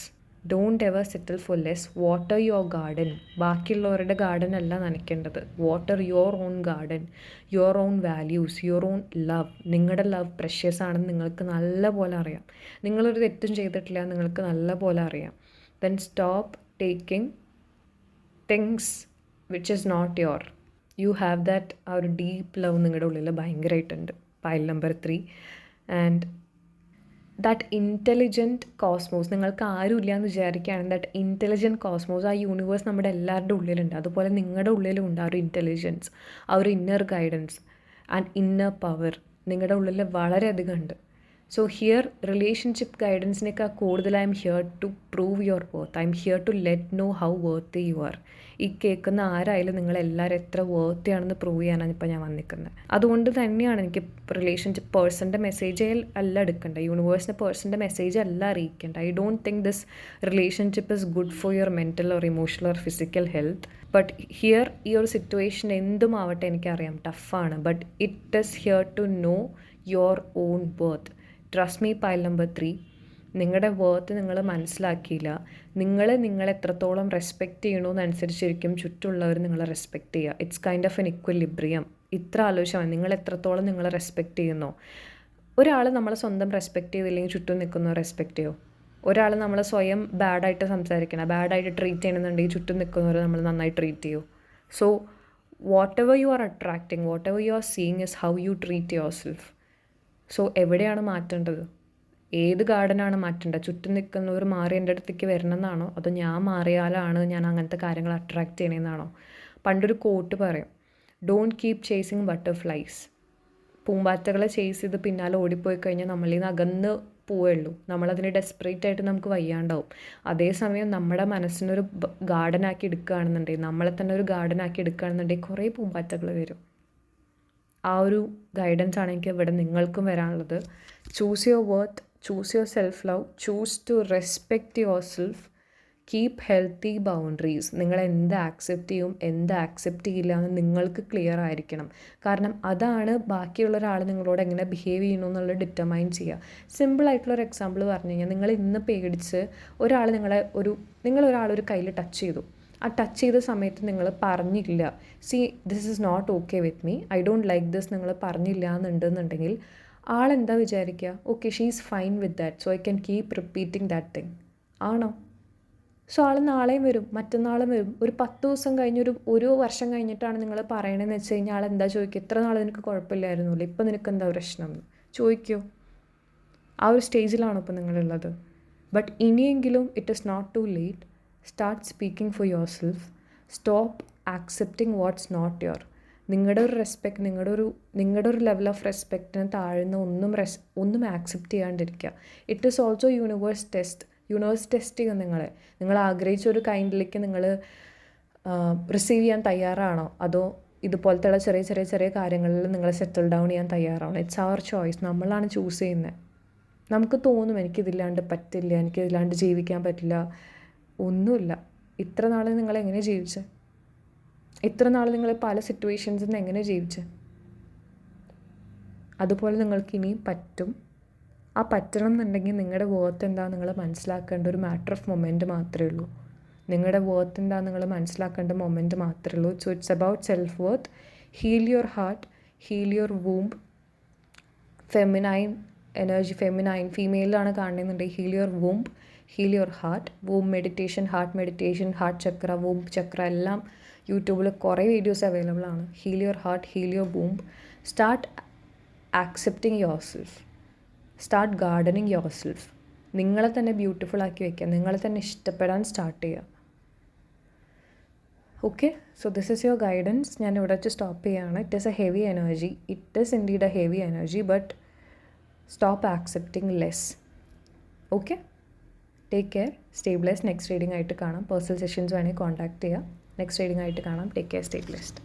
Don't ever settle for less. Water your garden. ബാക്കിയുള്ളവരുടെ ഗാർഡൻ അല്ല നനയ്ക്കേണ്ടത്. Water your own garden, your own values, your own love. നിങ്ങളുടെ ലവ് പ്രഷ്യസ് ആണെന്ന് നിങ്ങൾക്ക് നല്ല പോലെ അറിയാം. നിങ്ങളൊരു തെറ്റും ചെയ്തിട്ടില്ല, നിങ്ങൾക്ക് നല്ല പോലെ അറിയാം. Then stop taking things which is not your. You have that, ആ ഒരു ഡീപ്പ് ലവ് നിങ്ങളുടെ ഉള്ളിൽ ഭയങ്കരമായിട്ടുണ്ട്. File number 3. And that intelligent cosmos, നിങ്ങൾക്ക് ആരും ഇല്ല എന്ന് വിചാരിക്കുകയാണെങ്കിൽ ദാറ്റ് ഇൻ്റലിജൻറ്റ് കോസ്മോസ്, ആ യൂണിവേഴ്സ് നമ്മുടെ എല്ലാവരുടെ ഉള്ളിലുണ്ട്. അതുപോലെ നിങ്ങളുടെ ഉള്ളിലും ഉണ്ട് ആ ഒരു ഇൻ്റലിജൻസ്, ആ ഒരു inner guidance and inner power നിങ്ങളുടെ ഉള്ളിൽ വളരെയധികം ഉണ്ട്. സോ ഹിയർ റിലേഷൻഷിപ്പ് ഗൈഡൻസിനേക്കാൾ കൂടുതൽ I'm here to prove your worth. I'm here to let know how worthy you are. ഈ കേൾക്കുന്ന ആരായാലും നിങ്ങളെല്ലാവരും എത്ര വർത്തിയാണെന്ന് പ്രൂവ് ചെയ്യാനാണ് ഇപ്പോൾ ഞാൻ വന്നിരിക്കുന്നത്. അതുകൊണ്ട് തന്നെയാണ് എനിക്ക് റിലേഷൻഷിപ്പ് പേഴ്സൻ്റെ മെസ്സേജ് അല്ല എടുക്കേണ്ടത്, യൂണിവേഴ്സിൻ്റെ പേഴ്സൻ്റെ മെസ്സേജ് അല്ല അറിയിക്കേണ്ടത്. I don't think this relationship is good for your mental or emotional or physical health. But here ഈ ഒരു സിറ്റുവേഷൻ എന്തുമാവട്ടെ എനിക്കറിയാം ടഫാണ്. But it is here to know your own worth. Trust me, file number 3, നിങ്ങളുടെ worth നിങ്ങൾ മനസ്സിലാക്കിയില്ല. നിങ്ങൾ എത്രത്തോളം respect ചെയ്യണമെന്നനുസരിച്ചിരിക്കും ചുറ്റുമുള്ളവർ നിങ്ങളെ റെസ്പെക്റ്റ് ചെയ്യുക. It's kind of N equilibrium. ഇത്ര ആലോചിച്ചാൽ നിങ്ങൾ എത്രത്തോളം നിങ്ങളെ റെസ്പെക്റ്റ് ചെയ്യുന്നോ. ഒരാൾ നമ്മളെ സ്വന്തം റെസ്പെക്റ്റ് ചെയ്തില്ലെങ്കിൽ ചുറ്റും നിൽക്കുന്നവർ റെസ്പെക്റ്റ് ചെയ്യുമോ? ഒരാൾ നമ്മൾ സ്വയം ബാഡായിട്ട് സംസാരിക്കണം, ബാഡായിട്ട് ട്രീറ്റ് ചെയ്യണമെന്നുണ്ടെങ്കിൽ ചുറ്റും നിൽക്കുന്നവർ നമ്മൾ നന്നായി ട്രീറ്റ് ചെയ്യുമോ? So what ever you are attracting, what ever you are seeing is how you treat your self. So എവിടെയാണ് മാറ്റേണ്ടത്? ഏത് ഗാർഡനാണ് മാറ്റേണ്ടത്? ചുറ്റും നിൽക്കുന്നവർ മാറി എൻ്റെ അടുത്തേക്ക് വരണമെന്നാണോ, അതോ ഞാൻ മാറിയാലാണ് ഞാൻ അങ്ങനത്തെ കാര്യങ്ങൾ അട്രാക്റ്റ് ചെയ്യണമെന്നാണോ? പണ്ടൊരു കോട്ട് പറയും, ഡോണ്ട് കീപ് ചേസിങ് ബട്ടർഫ്ലൈസ്. പൂമ്പാറ്റകളെ ചേസ് ചെയ്ത് പിന്നാലെ ഓടിപ്പോയി കഴിഞ്ഞാൽ നമ്മളിൽ നിന്ന് അകന്ന് പോവുള്ളൂ. നമ്മളതിന് ഡെസ്പറേറ്റ് ആയിട്ട് നമുക്ക് വയ്യാണ്ടാവും. അതേസമയം നമ്മുടെ മനസ്സിനൊരു ഗാർഡനാക്കി എടുക്കുകയാണെന്നുണ്ടെങ്കിൽ, നമ്മളെ തന്നെ ഒരു ഗാർഡനാക്കി എടുക്കുകയാണെന്നുണ്ടെങ്കിൽ കുറേ പൂമ്പാറ്റകൾ വരും. ആ ഒരു ഗൈഡൻസ് ആണ് എനിക്ക് ഇവിടെ നിങ്ങൾക്കും വരാനുള്ളത്. Choose your worth, choose your self love, choose to respect yourself, keep healthy boundaries. നിങ്ങൾ എന്ത് ആക്സെപ്റ്റ് ചെയ്യും, എന്ത് ആക്സെപ്റ്റ് ചെയ്യില്ല എന്ന് നിങ്ങൾക്ക് ക്ലിയർ ആയിരിക്കണം. കാരണം അതാണ് ബാക്കിയുള്ള ഒരാൾ നിങ്ങളോട് എങ്ങനെ ബിഹേവ് ചെയ്യണു എന്നുള്ളത് ഡിറ്റർമൈൻ ചെയ്യുക. സിമ്പിളായിട്ടുള്ളൊരു എക്സാമ്പിൾ പറഞ്ഞു കഴിഞ്ഞാൽ, നിങ്ങൾ ഇന്ന് പേടിച്ച് നിങ്ങളൊരാളൊരു കയ്യിൽ ടച്ച് ചെയ്തു. ആ ടച്ച് ചെയ്ത സമയത്ത് നിങ്ങൾ പറഞ്ഞില്ല, see this is not okay with me, I don't like this, നിങ്ങൾ പറഞ്ഞില്ല എന്നുണ്ടെന്നുണ്ടെങ്കിൽ ആളെന്താ വിചാരിക്കുക? Okay, she is fine with that, so I can keep repeating that thing. ആണോ? സോ ആൾ നാളെയും വരും, മറ്റന്നാളും വരും. ഒരു 10 ദിവസം കഴിഞ്ഞ് ഒരു വർഷം കഴിഞ്ഞിട്ടാണ് നിങ്ങൾ പറയണമെന്ന് വെച്ച് കഴിഞ്ഞാൽ ആളെന്താ ചോദിക്കുക? ഇത്ര നാൾ നിനക്ക് കുഴപ്പമില്ലായിരുന്നില്ല, ഇപ്പം നിനക്ക് എന്താ പ്രശ്നം എന്ന് ചോദിക്കുമോ? ആ ഒരു സ്റ്റേജിലാണോ ഇപ്പം നിങ്ങളുള്ളത്? ബട്ട് ഇനിയെങ്കിലും it is not too late. Start speaking for yourself. Stop accepting what's not your. നിങ്ങളുടെ ഒരു റെസ്പെക്റ്റ്, നിങ്ങളുടെ ഒരു ലെവൽ ഓഫ് റെസ്പെക്റ്റിന് താഴ്ന്ന ഒന്നും ആക്സെപ്റ്റ് ചെയ്യാണ്ടിരിക്കുക. It is also universe test universe test ചെയ്യും നിങ്ങളെ. നിങ്ങൾ ആഗ്രഹിച്ച ഒരു കൈൻഡിലേക്ക് നിങ്ങൾ റിസീവ് ചെയ്യാൻ തയ്യാറാണോ, അതോ ഇതുപോലത്തെയുള്ള ചെറിയ ചെറിയ ചെറിയ കാര്യങ്ങളിൽ നിങ്ങൾ സെറ്റിൽ ഡൗൺ ചെയ്യാൻ തയ്യാറാണോ? It's our choice. നമ്മളാണ് ചൂസ് ചെയ്യുന്നത്. നമുക്ക് തോന്നും എനിക്കിതില്ലാണ്ട് പറ്റില്ല, എനിക്കിതില്ലാണ്ട് ജീവിക്കാൻ പറ്റില്ല. ഒന്നുമില്ല. ഇത്ര നാൾ നിങ്ങൾ എങ്ങനെ ജീവിച്ചേ? ഇത്ര നാൾ നിങ്ങൾ പല സിറ്റുവേഷൻസിൽ നിന്ന് എങ്ങനെ ജീവിച്ചേ? അതുപോലെ നിങ്ങൾക്ക് ഇനിയും പറ്റും. ആ പറ്റണം എന്നുണ്ടെങ്കിൽ നിങ്ങളുടെ വർത്ത് എന്താണെന്ന് നിങ്ങൾ മനസ്സിലാക്കേണ്ട ഒരു മാറ്റർ ഓഫ് മൊമെൻറ്റ് മാത്രമേ ഉള്ളൂ. നിങ്ങളുടെ വർത്ത് എന്താണെന്ന് നിങ്ങൾ മനസ്സിലാക്കേണ്ട മൊമെൻറ്റ് മാത്രമേ ഉള്ളൂ. So it's about self worth. Heal your heart, heal your womb. Feminine energy, ഫീമെയിലാണ് കാണുന്നുണ്ടെങ്കിൽ heal your womb, heal your heart. Womb meditation, heart chakra, womb chakra എല്ലാം യൂട്യൂബിൽ കുറേ വീഡിയോസ് അവൈലബിൾ ആണ്. Heal your heart, heal your womb. Start accepting yourself. Start gardening yourself. നിങ്ങളെ തന്നെ beautiful ആക്കി വയ്ക്കുക. നിങ്ങളെ തന്നെ ഇഷ്ടപ്പെടാൻ സ്റ്റാർട്ട് ചെയ്യുക. Okay, so this is your guidance. ഞാൻ ഇവിടെ വെച്ച് സ്റ്റോപ്പ് ചെയ്യുകയാണ്. It is A heavy energy. It is indeed A heavy energy, but stop accepting less. Okay, take care, stay blessed. Next reading ആയിട്ട് കാണാം. പേഴ്സണൽ സെഷൻസ് വേണമെങ്കിൽ contact ചെയ്യുക. Next reading ആയിട്ട് കാണാം. Take care, stay blessed.